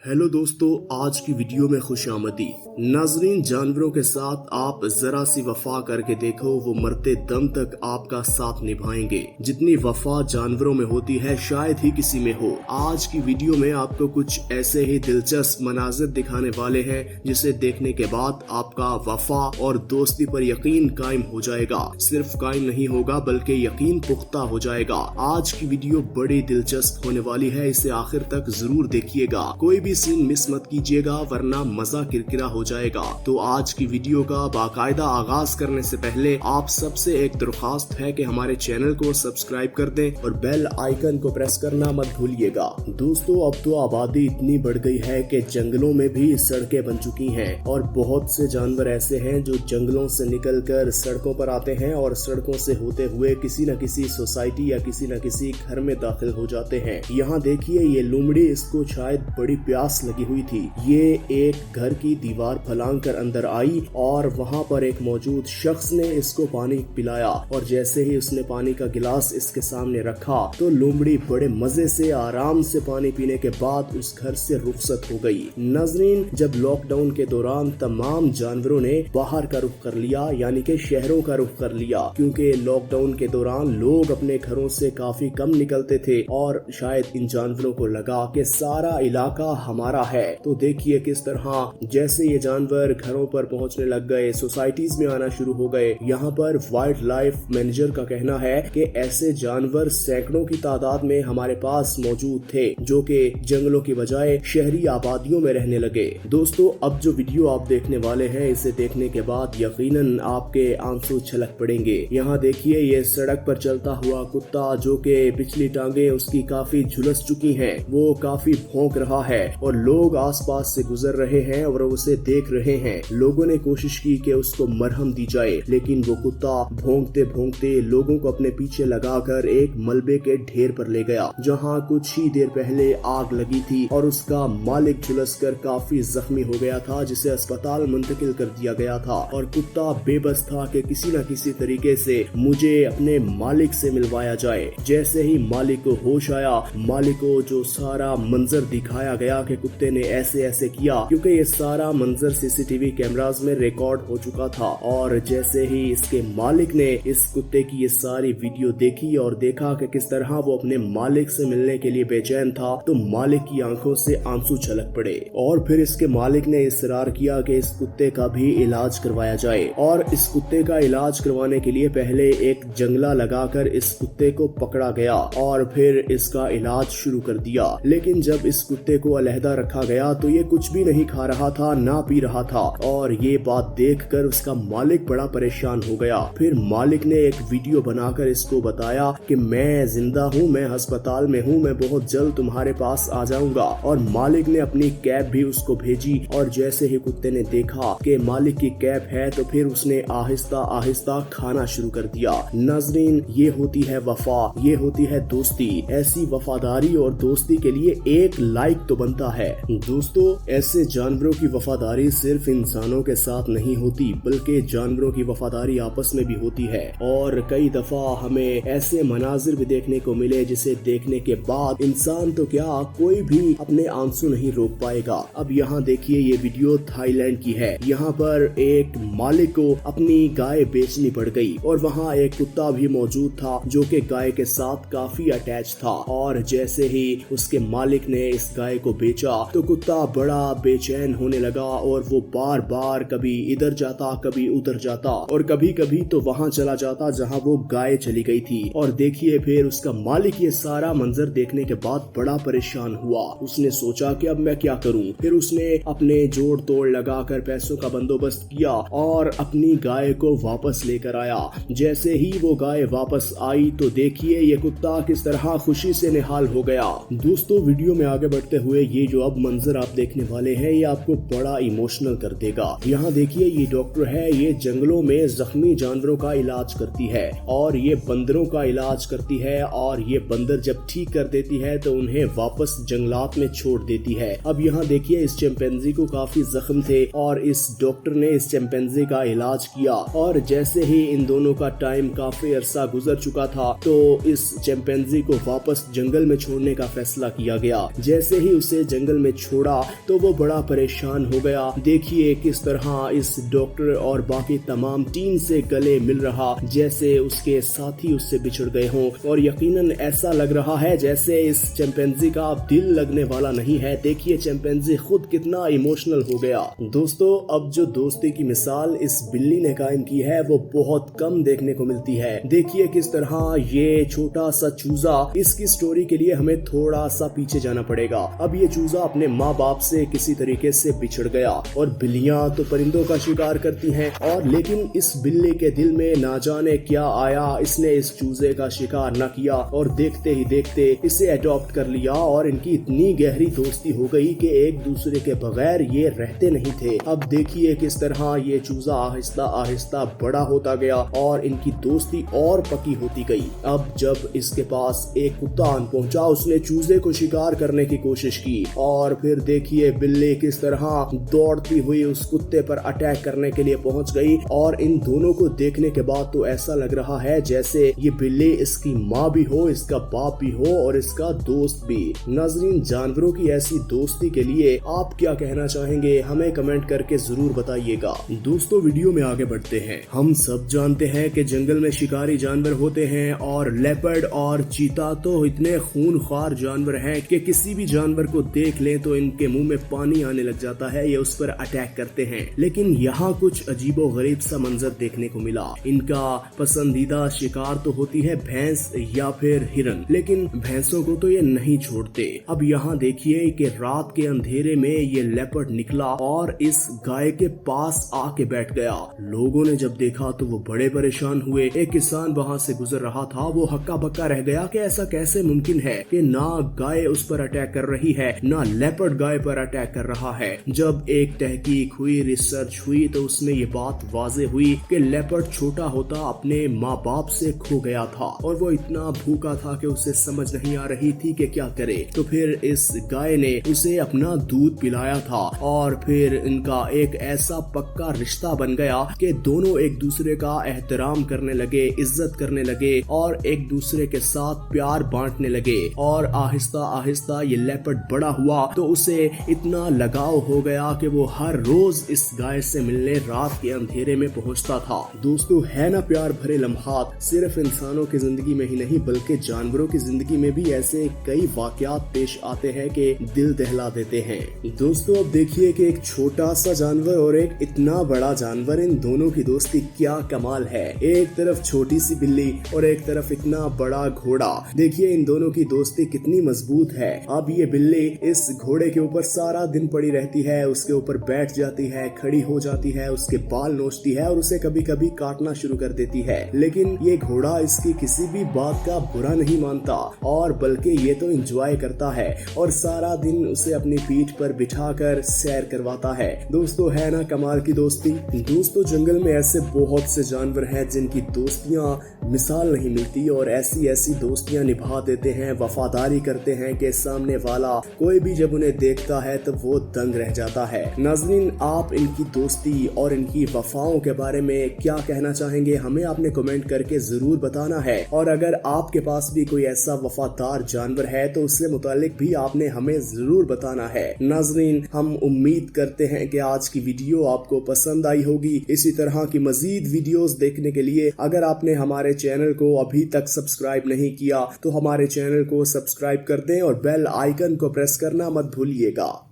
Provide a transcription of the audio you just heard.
Hello दोस्तों, आज की वीडियो में खुश आमदी। नाजरीन, जानवरों के साथ आप जरा सी वफा करके देखो, वो मरते दम तक आपका साथ निभाएंगे। जितनी वफा जानवरों में होती है शायद ही किसी में हो। आज की वीडियो में आपको कुछ ऐसे ही दिलचस्प मनाजिर दिखाने वाले हैं जिसे देखने के बाद आपका वफा और दोस्ती पर यकीन कायम हो जाएगा। सिर्फ कायम नहीं होगा बल्कि यकीन पुख्ता हो जाएगा। आज की वीडियो बड़ी दिलचस्प होने वाली है, इसे आखिर तक जरूर देखिएगा। कोई भी सीन मिस मत कीजिएगा वरना मजा किरकिरा हो जाएगा। तो आज की वीडियो का बाकायदा आगाज करने से पहले आप सबसे एक दरख्वास्त है कि हमारे चैनल को सब्सक्राइब कर दें और बेल आइकन को प्रेस करना मत भूलिएगा। दोस्तों, अब तो आबादी इतनी बढ़ गई है कि जंगलों में भी सड़कें बन चुकी हैं और बहुत से जानवर ऐसे हैं जो जंगलों से निकलकर सड़कों पर आते हैं और सड़कों से होते हुए किसी न किसी सोसाइटी या किसी न किसी घर में दाखिल हो जाते हैं। यहाँ देखिए, ये लोमड़ी, इसको शायद बड़ी प्यास लगी हुई थी। ये एक घर की दीवार फलांग कर अंदर आई और वहाँ पर एक मौजूद शख्स ने इसको पानी पिलाया और जैसे ही उसने पानी का गिलास इसके सामने रखा तो लोमड़ी बड़े मजे से आराम से पानी पीने के बाद उस घर से रुखसत हो गई। नाज़रीन, जब लॉकडाउन के दौरान तमाम जानवरों ने बाहर का रुख कर लिया, यानी कि शहरों का रुख कर लिया, क्योंकि लॉकडाउन के दौरान लोग अपने घरों से काफी कम निकलते थे और शायद इन जानवरों को लगा कि सारा इलाका हमारा है। तो देखिए किस तरह जैसे ये जानवर घरों पर पहुंचने लग गए, सोसाइटीज में आना शुरू हो गए। यहाँ पर वाइल्ड लाइफ मैनेजर का कहना है कि ऐसे जानवर सैकड़ों की तादाद में हमारे पास मौजूद थे जो कि जंगलों की बजाय शहरी आबादियों में रहने लगे। दोस्तों, अब जो वीडियो आप देखने वाले हैं, इसे देखने के बाद यकीनन आपके आंसू छलक पड़ेंगे। यहाँ देखिए, ये सड़क पर चलता हुआ कुत्ता जो कि पिछली टांगे उसकी काफी झुलस चुकी हैं, वो काफी भौंक रहा है और लोग आसपास से गुजर रहे हैं और उसे देख रहे हैं। लोगों ने कोशिश की कि उसको मरहम दी जाए, लेकिन वो कुत्ता भौंकते भौंकते लोगों को अपने पीछे लगाकर एक मलबे के ढेर पर ले गया जहां कुछ ही देर पहले आग लगी थी और उसका मालिक झुलसकर काफी जख्मी हो गया था, जिसे अस्पताल मुंतकिल कर दिया गया था। और कुत्ता बेबस था कि किसी न किसी तरीके से मुझे अपने मालिक से मिलवाया जाए। जैसे ही मालिक को होश आया, मालिक को जो सारा मंजर दिखाया गया कि कुत्ते ने ऐसे ऐसे किया, क्योंकि ये सारा मंजर सीसीटीवी कैमरास में रिकॉर्ड हो चुका था। और जैसे ही इसके मालिक ने इस कुत्ते की ये सारी वीडियो देखी और देखा कि किस तरह वो अपने मालिक से मिलने के लिए बेचैन था, तो मालिक की आंखों से आंसू छलक पड़े। और फिर इसके मालिक ने इसरार किया कि इस कुत्ते का भी इलाज करवाया जाए। और इस कुत्ते का इलाज करवाने के लिए पहले एक जंगला लगाकर इस कुत्ते को पकड़ा गया और फिर इसका इलाज शुरू कर दिया। लेकिन जब इस कुत्ते को अलहदा रखा गया तो ये कुछ भी नहीं खा रहा था, ना पी रहा था, और ये बात देखकर उसका मालिक बड़ा परेशान हो गया। फिर मालिक ने एक वीडियो बनाकर इसको बताया कि मैं जिंदा हूँ, मैं अस्पताल में हूँ, मैं बहुत जल्द तुम्हारे पास आ जाऊंगा। और मालिक ने अपनी कैप भी उसको भेजी और जैसे ही कुत्ते ने देखा कि मालिक की कैप है तो फिर उसने आहिस्ता आहिस्ता खाना शुरू कर दिया। नाज़रीन, ये होती है वफा, ये होती है दोस्ती। ऐसी वफादारी और दोस्ती के लिए एक लाइक तो बनता है। दोस्तों, ऐसे जानवरों की वफादारी सिर्फ इंसानों के साथ नहीं होती बल्कि जानवरों की वफादारी आपस में भी होती है। और कई दफा हमें ऐसे मनाजिर भी देखने को मिले जिसे देखने के बाद इंसान तो क्या, कोई भी अपने आंसू नहीं रोक पाएगा। अब यहाँ देखिए, ये वीडियो थाईलैंड की है। यहाँ पर एक मालिक को अपनी गाय बेचनी पड़ गई और वहाँ एक कुत्ता भी मौजूद था जो कि गाय के साथ काफी अटैच था। और जैसे ही उसके मालिक ने इस गाय को बेचा तो कुत्ता बड़ा बेचैन होने लगा और वो बार बार कभी इधर जाता, कभी उधर जाता और कभी कभी तो वहाँ चला जाता जहाँ वो गाय चली गई थी। और देखिए, फिर उसका मालिक ये सारा मंजर देखने के बाद बड़ा परेशान हुआ। उसने सोचा कि अब मैं क्या करूं। फिर उसने अपने जोड़ तोड़ लगाकर पैसों का बंदोबस्त किया और अपनी गाय को वापस लेकर आया। जैसे ही वो गाय वापस आई तो देखिए, ये कुत्ता किस तरह खुशी से निहाल हो गया। दोस्तों, वीडियो में आगे बढ़ते हुए ये जो अब मंजर आप देखने वाले हैं, ये आपको बड़ा इमोशनल कर देगा। यहाँ देखिए, ये डॉक्टर है, ये जंगलों में जख्मी जानवरों का इलाज करती है और ये बंदरों का इलाज करती है। और ये बंदर जब ठीक कर देती है तो उन्हें वापस जंगलात में छोड़ देती है। अब यहाँ देखिए, इस चिंपैंजी को काफी जख्म थे और इस डॉक्टर ने इस चिंपैंजी का इलाज किया। और जैसे ही इन दोनों का टाइम काफी अरसा गुजर चुका था तो इस चिंपैंजी को वापस जंगल में छोड़ने का फैसला किया गया। जैसे ही उसे जंगल में छोड़ा तो वो बड़ा परेशान हो गया। देखिए किस तरह इस डॉक्टर और बाकी तमाम टीम से गले मिल रहा जैसे उसके साथी उससे बिछड़ गए हों, और यकीनन ऐसा लग रहा है जैसे इस चिंपैंजी का दिल लगने वाला नहीं है। देखिए चिंपैंजी खुद कितना इमोशनल हो गया। दोस्तों अब जो दोस्ती की मिसाल इस बिल्ली ने कायम की है वो बहुत कम देखने को मिलती है। देखिए किस तरह ये छोटा सा चूजा, इसकी स्टोरी के लिए हमें थोड़ा सा पीछे जाना पड़ेगा। अब ये चूजा अपने माँ बाप से किसी तरीके से बिछड़ गया, और बिल्लियां तो परिंदों का शिकार करती हैं, और लेकिन इस बिल्ली के दिल में ना जाने क्या आया, इसने इस चूजे का शिकार न किया और देखते ही देखते इसे अडॉप्ट कर लिया, और इनकी इतनी गहरी दोस्ती हो गई कि एक दूसरे के बगैर ये रहते नहीं थे। अब देखिए किस तरह ये चूजा आहिस्ता आहिस्ता बड़ा होता गया और इनकी दोस्ती और पक्की होती गई। अब जब इसके पास एक कुत्ता आन पहुंचा, उसने चूजे को शिकार करने की कोशिश की, और फिर देखिए बिल्ली किस तरह दौड़ती हुई उस कुत्ते पर अटैक करने के लिए पहुंच गई। और इन दोनों को देखने के बाद तो ऐसा लग रहा है जैसे ये बिल्ली इसकी माँ भी हो, इसका बाप भी हो और इसका दोस्त भी। नाज़रीन, जानवरों की ऐसी दोस्ती के लिए आप क्या कहना चाहेंगे, हमें कमेंट करके जरूर बताइएगा। दोस्तों वीडियो में आगे बढ़ते हैं। हम सब जानते हैं कि जंगल में शिकारी जानवर होते हैं, और लेपर्ड और चीता तो इतने खूनख्वार जानवर हैं कि किसी भी जानवर को देख लें तो इनके मुंह में पानी आने लग जाता है, ये उस पर अटैक करते हैं। लेकिन यहाँ कुछ अजीबो गरीब सा मंजर देखने को मिला। इनका पसंदीदा शिकार तो होती है भैंस या फिर हिरन, लेकिन भैंसों को तो ये नहीं छोड़ते। अब यहाँ देखिए कि रात के अंधेरे में ये लेपर्ड निकला और इस गाय के पास आके बैठ गया। लोगों ने जब देखा तो वो बड़े परेशान हुए। एक किसान वहाँ से गुजर रहा था, वो हक्का बक्का रह गया कि ऐसा कैसे मुमकिन है कि ना गाय उस पर अटैक कर रही है, ना लेपर्ड गाय पर अटैक कर रहा है। जब एक तहकीक हुई, रिसर्च हुई, तो उसमें ये बात वाज़ेह हुई कि लेपर्ड छोटा होता अपने माँ बाप से खो गया था, और वो इतना भूखा था कि उसे समझ नहीं आ रही थी कि क्या करे। तो फिर इस गाय ने उसे अपना दूध पिलाया था, और फिर इनका एक ऐसा पक्का रिश्ता बन गया कि दोनों एक दूसरे का एहतराम करने लगे, इज्जत करने लगे, और एक दूसरे के साथ प्यार बांटने लगे। और आहिस्ता आहिस्ता ये लेपर्ड बड़ा हुआ तो उसे इतना लगाव हो गया कि वो हर रोज इस गाय से मिलने रात के अंधेरे में पहुंचता था। दोस्तों है ना प्यार भरे लम्हात, सिर्फ इंसानों की जिंदगी में ही नहीं बल्कि जानवरों की जिंदगी में भी ऐसे कई वाकयात पेश आते हैं कि दिल दहला देते हैं। दोस्तों अब देखिए कि एक छोटा सा जानवर और एक इतना बड़ा जानवर, इन दोनों की दोस्ती क्या कमाल है। एक तरफ छोटी सी बिल्ली और एक तरफ इतना बड़ा घोड़ा। देखिए इन दोनों की दोस्ती कितनी मजबूत है। अब ये बिल्ली इस घोड़े के ऊपर सारा दिन पड़ी रहती है, उसके ऊपर बैठ जाती है, खड़ी हो जाती है, उसके बाल नोचती है और उसे कभी कभी काटना शुरू कर देती है। लेकिन ये घोड़ा इसकी किसी भी बात का बुरा नहीं मानता, और बल्कि ये तो एंजॉय करता है और सारा दिन उसे अपनी पीठ पर बिठाकर सैर करवाता है। दोस्तों है ना कमाल की दोस्ती। दोस्तों जंगल में ऐसे बहुत से जानवर हैं जिनकी दोस्तियां मिसाल नहीं मिलती, और ऐसी ऐसी दोस्तियां निभा देते हैं, वफादारी करते हैं कि सामने वाला कोई भी जब उन्हें देखता है तो वो दंग रह जाता है। नाज़रीन आप इनकी दोस्ती और इनकी वफाओं के बारे में क्या कहना चाहेंगे, हमें आपने कमेंट करके जरूर बताना है। और अगर आपके पास भी कोई ऐसा वफादार जानवर है तो उससे मुतालिक भी आपने हमें जरूर बताना है। नाज़रीन हम उम्मीद करते हैं कि आज की वीडियो आपको पसंद आई होगी। इसी तरह की मजीद वीडियोस देखने के लिए अगर आपने हमारे चैनल को अभी तक सब्सक्राइब नहीं किया तो हमारे चैनल को सब्सक्राइब कर दें और बेल आइकन को प्रेस करना मत भूलिएगा।